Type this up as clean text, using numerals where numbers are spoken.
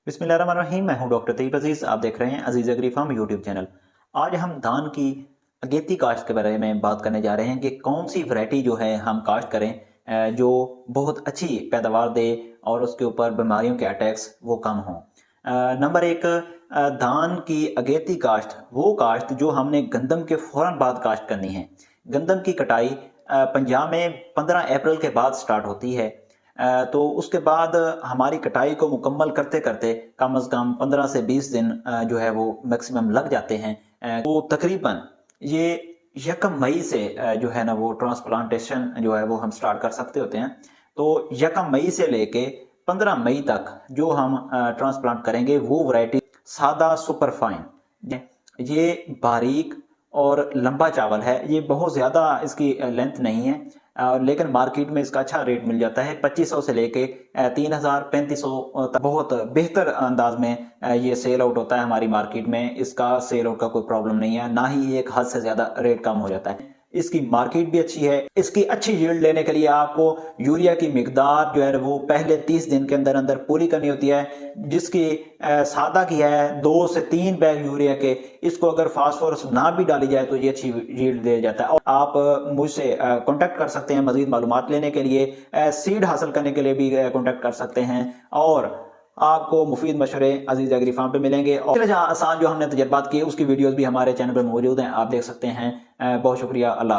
बिस्मिल्लाहिर्रहमानिर्रहीम। मैं हूं डॉक्टर तैयब अजीज़। आप देख रहे हैं अजीज़ एग्री फार्म यूट्यूब चैनल। आज हम धान की अगेती काश्त के बारे में बात करने जा रहे हैं कि कौन सी वैरायटी जो है हम काश्त करें जो बहुत अच्छी पैदावार दे और उसके ऊपर बीमारियों के अटैक्स वो कम हों। नंबर एक, धान की अगेती काश्त वो काश्त जो हमने गंदम के फ़ौरन बाद काश्त करनी है। गंदम की कटाई पंजाब में 15 अप्रैल के बाद स्टार्ट होती है। तो उसके बाद हमारी कटाई को मुकम्मल करते करते कम से कम 15 से 20 दिन जो है वो मैक्सिमम लग जाते हैं। तो तकरीबन ये 1 मई से जो है ना वो ट्रांसप्लांटेशन जो है वो हम स्टार्ट कर सकते होते हैं। तो 1 मई से लेके 15 मई तक जो हम ट्रांसप्लांट करेंगे वो वैरायटी सादा सुपर फाइन। ये बारीक और लंबा चावल है। ये बहुत ज़्यादा इसकी लेंथ नहीं है, लेकिन मार्केट में इसका अच्छा रेट मिल जाता है। 2500 से लेके 3000 3500 तक बहुत बेहतर अंदाज में ये सेल आउट होता है हमारी मार्केट में। इसका सेल आउट का कोई प्रॉब्लम नहीं है, ना ही एक हद से ज़्यादा रेट कम हो जाता है। इसकी मार्केट भी अच्छी है। इसकी अच्छी यील्ड लेने के लिए आपको यूरिया की मिकदार जो है वो पहले 30 दिन के अंदर अंदर पूरी करनी होती है। जिसकी सादा की है 2 से 3 बैग यूरिया के, इसको अगर फास्फोरस ना भी डाली जाए तो ये अच्छी यील्ड दे जाता है। और आप मुझसे कांटेक्ट कर सकते हैं मजीद मालूमात लेने के लिए, सीड हासिल करने के लिए भी कांटेक्ट कर सकते हैं। और आपको मुफीद मशवरे अजीज एग्री फार्म पे मिलेंगे। और जहाँ आसान जो हमने तजर्बात किए उसकी वीडियोस भी हमारे चैनल पर मौजूद हैं, आप देख सकते हैं। बहुत शुक्रिया। अल्लाह हाफ़िज़।